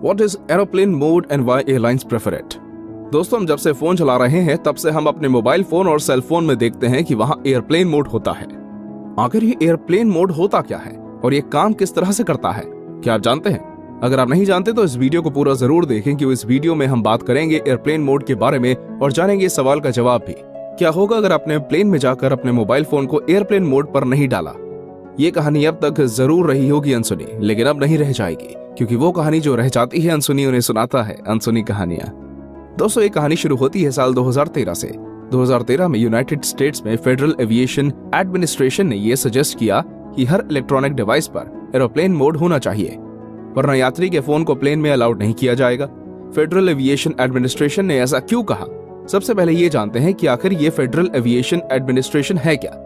What is aeroplane mode and why airlines prefer it? दोस्तों, हम जब से फोन चला रहे हैं तब से हम अपने मोबाइल फोन और सेल फोन में देखते हैं कि वहां एयरप्लेन मोड होता है। आखिर ये एयरप्लेन मोड होता क्या है और ये काम किस तरह से करता है, क्या आप जानते हैं? अगर आप नहीं जानते तो इस वीडियो को पूरा जरूर देखें, क्योंकि इस वीडियो में हम बात करेंगे एयरप्लेन मोड के बारे में और जानेंगे इस सवाल का जवाब भी। क्या होगा अगर आपने प्लेन में जाकर अपने मोबाइल फोन को एयरप्लेन मोड पर नहीं डाला? ये कहानी अब तक जरूर रही होगी अनसुनी, लेकिन अब नहीं रह जाएगी, क्योंकि वो कहानी जो रह जाती है अनसुनी उन्हें सुनाता है अनसुनी कहानियां। दोस्तों, ये कहानी शुरू होती है साल 2013 से। 2013 में यूनाइटेड स्टेट्स में फेडरल एविएशन एडमिनिस्ट्रेशन ने यह सजेस्ट किया कि हर इलेक्ट्रॉनिक डिवाइस पर एरोप्लेन मोड होना चाहिए, वरना यात्री के फोन को प्लेन में अलाउड नहीं किया जाएगा। फेडरल एविएशन एडमिनिस्ट्रेशन ने ऐसा क्यों कहा? सबसे पहले ये जानते हैं कि आखिर ये फेडरल एविएशन एडमिनिस्ट्रेशन है क्या।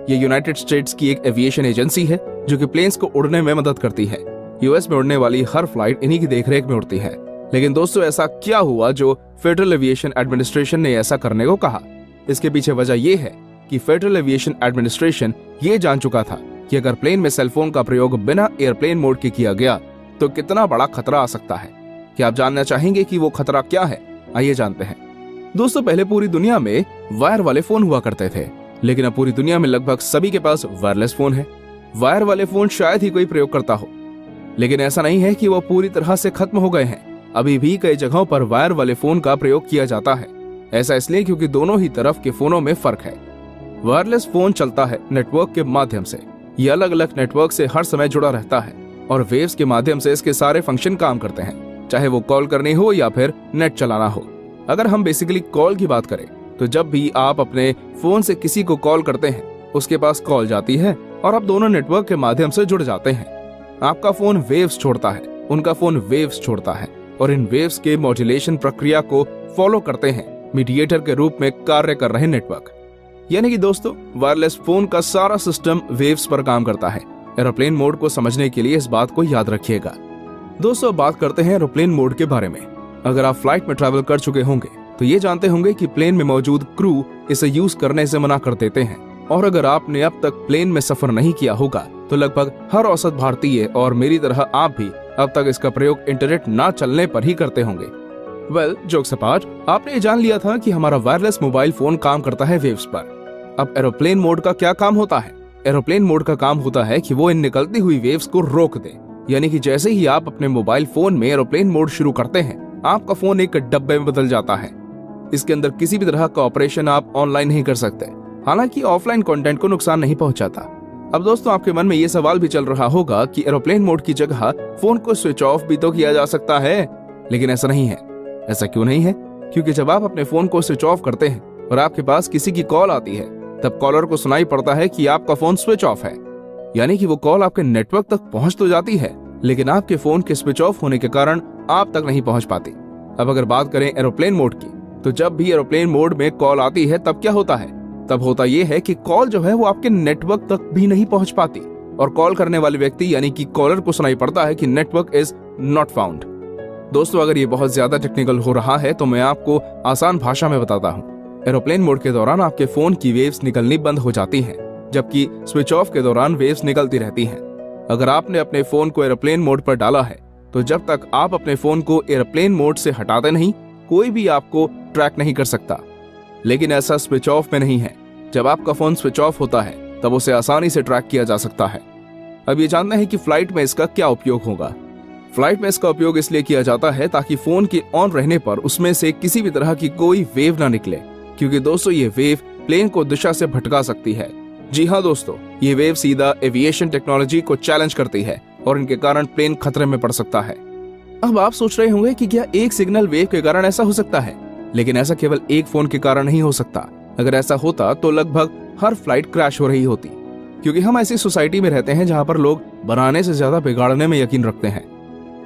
ये यूनाइटेड स्टेट्स की एक एविएशन एजेंसी है जो कि प्लेन्स को उड़ने में मदद करती है। यूएस में उड़ने वाली हर फ्लाइट इन्हीं की देखरेख में उड़ती है। लेकिन दोस्तों, ऐसा क्या हुआ जो फेडरल एविएशन एडमिनिस्ट्रेशन ने ऐसा करने को कहा? इसके पीछे वजह यह है कि फेडरल एविएशन एडमिनिस्ट्रेशन ये जान चुका था कि अगर प्लेन में सेलफोन का प्रयोग बिना एयरप्लेन मोड के किया गया तो कितना बड़ा खतरा आ सकता है। क्या आप जानना चाहेंगे कि वो खतरा क्या है? आइए जानते हैं। दोस्तों, पहले पूरी दुनिया में वायर वाले फोन हुआ करते थे, लेकिन अब पूरी दुनिया में लगभग सभी के पास वायरलेस फोन है। वायर वाले फोन शायद ही कोई प्रयोग करता हो, लेकिन ऐसा नहीं है कि वो पूरी तरह से खत्म हो गए हैं। अभी भी कई जगहों पर वायर वाले फोन का प्रयोग किया जाता है। ऐसा इसलिए क्योंकि दोनों ही तरफ के फोनों में फर्क है। वायरलेस फोन चलता है नेटवर्क के माध्यम से। ये अलग अलग नेटवर्क से हर समय जुड़ा रहता है और वेव्स के माध्यम से इसके सारे फंक्शन काम करते हैं, चाहे वो कॉल करनी हो या फिर नेट चलाना हो। अगर हम बेसिकली कॉल की बात करें तो जब भी आप अपने फोन से किसी को कॉल करते हैं, उसके पास कॉल जाती है और आप दोनों नेटवर्क के माध्यम से जुड़ जाते हैं। आपका फोन वेव्स छोड़ता है, उनका फोन वेव्स छोड़ता है और इन वेव्स के मॉड्यूलेशन प्रक्रिया को फॉलो करते हैं मीडिएटर के रूप में कार्य कर रहे नेटवर्क। यानी कि दोस्तों, वायरलेस फोन का सारा सिस्टम वेव्स पर काम करता है। एरोप्लेन मोड को समझने के लिए इस बात को याद रखिएगा। दोस्तों, बात करते हैं एरोप्लेन मोड के बारे में। अगर आप फ्लाइट में ट्रैवल कर चुके होंगे तो ये जानते होंगे कि प्लेन में मौजूद क्रू इसे यूज करने से मना कर देते हैं। और अगर आपने अब तक प्लेन में सफर नहीं किया होगा तो लगभग हर औसत भारतीय और मेरी तरह आप भी अब तक इसका प्रयोग इंटरनेट ना चलने पर ही करते होंगे। वेल, जोक्स अपार्ट, आपने जान लिया था कि हमारा वायरलेस मोबाइल फोन काम करता है वेव्स पर। अब एरोप्लेन मोड का क्या काम होता है? एरोप्लेन मोड का काम होता है कि वो इन निकलती हुई वेव्स को रोक दे। यानी कि जैसे ही आप अपने मोबाइल फोन में एरोप्लेन मोड शुरू करते हैं, आपका फोन एक डब्बे में बदल जाता है। इसके अंदर किसी भी तरह का ऑपरेशन आप ऑनलाइन नहीं कर सकते, हालांकि ऑफलाइन कंटेंट को नुकसान नहीं पहुंचाता। अब दोस्तों, आपके मन में ये सवाल भी चल रहा होगा कि एरोप्लेन मोड की जगह फोन को स्विच ऑफ भी तो किया जा सकता है, लेकिन ऐसा नहीं है। ऐसा क्यों नहीं है? क्योंकि जब आप अपने फोन को स्विच ऑफ करते हैं और आपके पास किसी की कॉल आती है, तब कॉलर को सुनाई पड़ता है कि आपका फोन स्विच ऑफ है। यानी कि वो कॉल आपके नेटवर्क तक पहुंच तो जाती है, लेकिन आपके फोन के स्विच ऑफ होने के कारण आप तक नहीं पहुंच पाती। अब अगर बात करें एरोप्लेन मोड की, तो जब भी एरोप्लेन मोड में कॉल आती है तब क्या होता है? तब होता यह है कि कॉल जो है वो आपके नेटवर्क तक भी नहीं पहुंच पाती और कॉल करने वाले व्यक्ति यानी कि कॉलर को सुनाई पड़ता है कि नेटवर्क इज नॉट फाउंड। दोस्तों, अगर ये बहुत ज्यादा टेक्निकल हो रहा है तो मैं आपको आसान भाषा में बताता हूँ। एरोप्लेन मोड के दौरान आपके फोन की वेव्स निकलनी बंद हो जाती हैं, जबकि स्विच ऑफ के दौरान वेव्स निकलती रहती हैं। अगर आपने अपने फोन को एरोप्लेन मोड पर डाला है तो जब तक आप अपने फोन को एरोप्लेन मोड से हटाते नहीं, कोई भी आपको ट्रैक नहीं कर सकता। लेकिन ऐसा स्विच ऑफ में नहीं है। जब आपका फोन स्विच ऑफ होता है तब उसे आसानी से ट्रैक किया जा सकता है। अब ये जानते हैं कि फ्लाइट में इसका क्या उपयोग होगा। फ्लाइट में इसका उपयोग इसलिए किया जाता है ताकि फोन के ऑन रहने पर उसमें से किसी भी तरह की कोई वेव ना निकले, क्योंकि दोस्तों ये वेव प्लेन को दिशा से भटका सकती है। जी हाँ दोस्तों, ये वेव सीधा एविएशन टेक्नोलॉजी को चैलेंज करती है और इनके कारण प्लेन खतरे में पड़ सकता है। अब आप सोच रहे होंगे कि क्या एक सिग्नल वेव के कारण ऐसा हो सकता है? लेकिन ऐसा केवल एक फोन के कारण नहीं हो सकता। अगर ऐसा होता तो लगभग हर फ्लाइट क्रैश हो रही होती, क्योंकि हम ऐसी सोसाइटी में रहते हैं जहां पर लोग बनाने से ज्यादा बिगाड़ने में यकीन रखते हैं।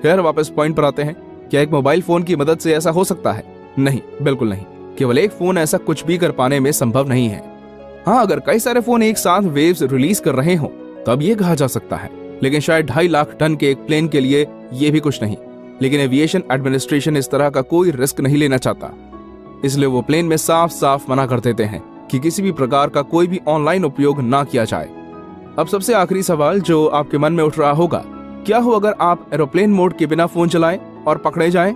खैर, वापस पॉइंट पर आते हैं। क्या एक मोबाइल फोन की मदद से ऐसा हो सकता है? नहीं, बिल्कुल नहीं। केवल एक फोन ऐसा कुछ भी कर पाने में संभव नहीं है। हाँ, अगर कई सारे फोन एक साथ वेव्स रिलीज कर रहे हो तब ये कहा जा सकता है, लेकिन शायद 2.5 लाख टन के एक प्लेन के लिए ये भी कुछ नहीं। लेकिन एविएशन एडमिनिस्ट्रेशन इस तरह का कोई रिस्क नहीं लेना चाहता, इसलिए वो प्लेन में साफ साफ मना कर देते हैं कि किसी भी प्रकार का कोई भी ऑनलाइन उपयोग ना किया जाए। अब सबसे आखिरी सवाल जो आपके मन में उठ रहा होगा, क्या हो अगर आप एरोप्लेन मोड के बिना फोन चलाएं और पकड़े जाएं?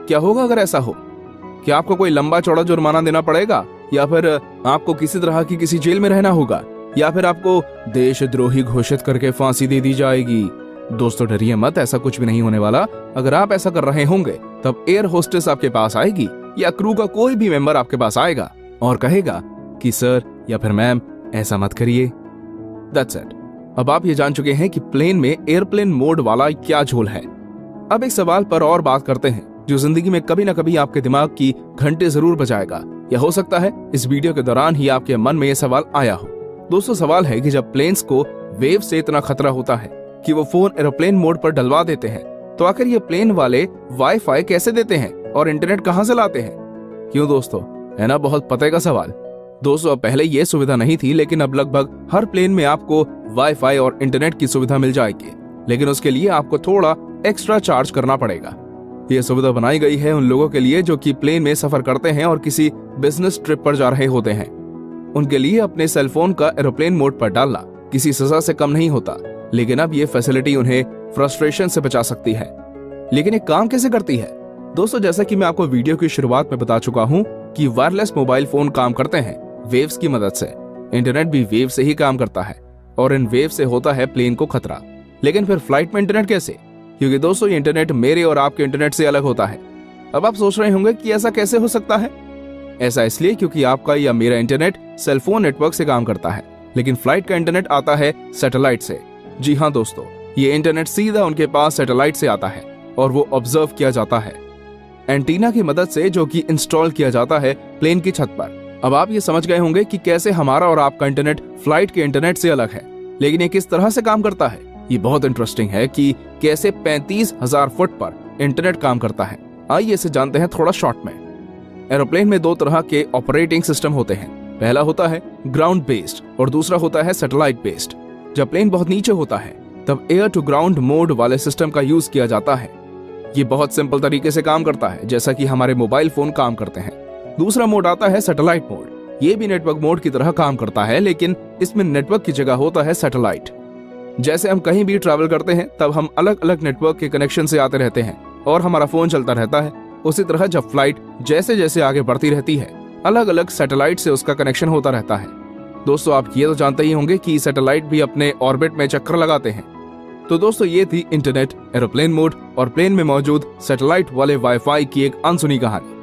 क्या होगा अगर ऐसा हो? क्या आपको कोई लंबा चौड़ा जुर्माना देना पड़ेगा, या फिर आपको किसी तरह की किसी जेल में रहना होगा, या फिर आपको देशद्रोही घोषित करके फांसी दे दी जाएगी? दोस्तों डरिए मत, ऐसा कुछ भी नहीं होने वाला। अगर आप ऐसा कर रहे होंगे तब एयर होस्टेस आपके पास आएगी या क्रू का कोई भी मेंबर आपके पास आएगा और कहेगा कि सर या फिर मैम ऐसा मत करिए। That's it. अब आप ये जान चुके हैं कि प्लेन में एयरप्लेन मोड वाला क्या झोल है। अब एक सवाल पर और बात करते हैं जो जिंदगी में कभी ना कभी आपके दिमाग की घंटे जरूर बजाएगा, या हो सकता है इस वीडियो के दौरान ही आपके मन में यह सवाल आया हो। दोस्तों सवाल है कि जब प्लेन्स को वेव से इतना खतरा होता है कि वो फोन एरोप्लेन मोड पर डलवा देते हैं, तो आखिर ये प्लेन वाले वाईफाई कैसे देते हैं और इंटरनेट कहां से लाते हैं? क्यों दोस्तों, है ना बहुत पते का सवाल। दोस्तों अब पहले ये सुविधा नहीं थी, लेकिन अब लगभग हर प्लेन में आपको वाईफाई और इंटरनेट की सुविधा मिल जाएगी, लेकिन उसके लिए आपको थोड़ा एक्स्ट्रा चार्ज करना पड़ेगा। यह सुविधा बनाई गई है उन लोगों के लिए जो कि प्लेन में सफर करते हैं और किसी बिजनेस ट्रिप पर जा रहे होते हैं। उनके लिए अपने सेलफोन का एरोप्लेन मोड पर डालना किसी सजा से कम नहीं होता, लेकिन अब ये फैसिलिटी उन्हें फ्रस्ट्रेशन से बचा सकती है। लेकिन ये काम कैसे करती है? दोस्तों जैसा कि मैं आपको वीडियो की शुरुआत में बता चुका हूँ कि वायरलेस मोबाइल फोन काम करते हैं वेव्स की मदद से। इंटरनेट भी वेव से ही काम करता है और इन वेव से होता है प्लेन को खतरा। लेकिन फिर फ्लाइट में इंटरनेट कैसे? क्योंकि दोस्तों ये इंटरनेट मेरे और आपके इंटरनेट से अलग होता है। अब आप सोच रहे होंगे कि ऐसा कैसे हो सकता है? ऐसा इसलिए क्योंकि आपका या मेरा इंटरनेट सेलफोन नेटवर्क से काम करता है, लेकिन फ्लाइट का इंटरनेट आता है सैटेलाइट से। जी हाँ दोस्तों, ये इंटरनेट सीधा उनके पास सैटेलाइट से आता है और वो ऑब्जर्व किया जाता है एंटीना की मदद से, जो कि इंस्टॉल किया जाता है प्लेन की छत पर। अब आप ये समझ गए होंगे कि कैसे हमारा और आपका इंटरनेट फ्लाइट के इंटरनेट से अलग है, लेकिन ये किस तरह से काम करता है। ये बहुत इंटरेस्टिंग है कि कैसे 35,000 फुट पर इंटरनेट काम करता है। आइए इसे जानते हैं थोड़ा शॉर्ट में। एरोप्लेन में दो तरह के ऑपरेटिंग सिस्टम होते हैं। पहला होता है ग्राउंड बेस्ड और दूसरा होता है सैटेलाइट बेस्ड। जब प्लेन बहुत नीचे होता है तब एयर टू ग्राउंड मोड वाले सिस्टम का यूज किया जाता है। ये बहुत सिंपल तरीके से काम करता है, जैसा कि हमारे मोबाइल फोन काम करते हैं। दूसरा मोड आता है सैटेलाइट मोड। ये भी नेटवर्क मोड की तरह काम करता है, लेकिन इसमें नेटवर्क की जगह होता है सैटेलाइट। जैसे हम कहीं भी ट्रैवल करते हैं तब हम अलग अलग नेटवर्क के कनेक्शन से आते रहते हैं और हमारा फोन चलता रहता है। उसी तरह जब फ्लाइट जैसे जैसे आगे बढ़ती रहती है, अलग अलग सैटेलाइट से उसका कनेक्शन होता रहता है। दोस्तों आप ये तो जानते ही होंगे कि सैटेलाइट भी अपने ऑर्बिट में चक्कर लगाते हैं। तो दोस्तों ये थी इंटरनेट, एरोप्लेन मोड और प्लेन में मौजूद सैटेलाइट वाले वाईफाई की एक अनसुनी कहानी।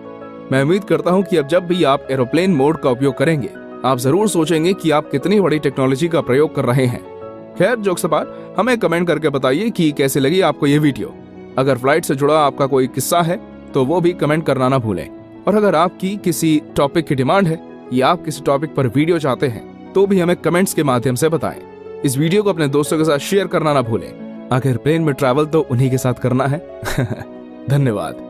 मैं उम्मीद करता हूँ कि अब जब भी आप एरोप्लेन मोड का उपयोग करेंगे, आप जरूर सोचेंगे कि आप कितनी बड़ी टेक्नोलॉजी का प्रयोग कर रहे हैं। खैर जोक्स अपार्ट, हमें कमेंट करके बताइए कि कैसे लगी आपको ये वीडियो। अगर फ्लाइट से जुड़ा आपका कोई किस्सा है तो वो भी कमेंट करना ना भूलें। और अगर आपकी किसी टॉपिक की डिमांड है या आप किसी टॉपिक पर वीडियो चाहते हैं तो भी हमें कमेंट्स के माध्यम से बताएं। इस वीडियो को अपने दोस्तों के साथ शेयर करना ना भूलें। आखिर प्लेन में ट्रैवल तो उन्हीं के साथ करना है। धन्यवाद।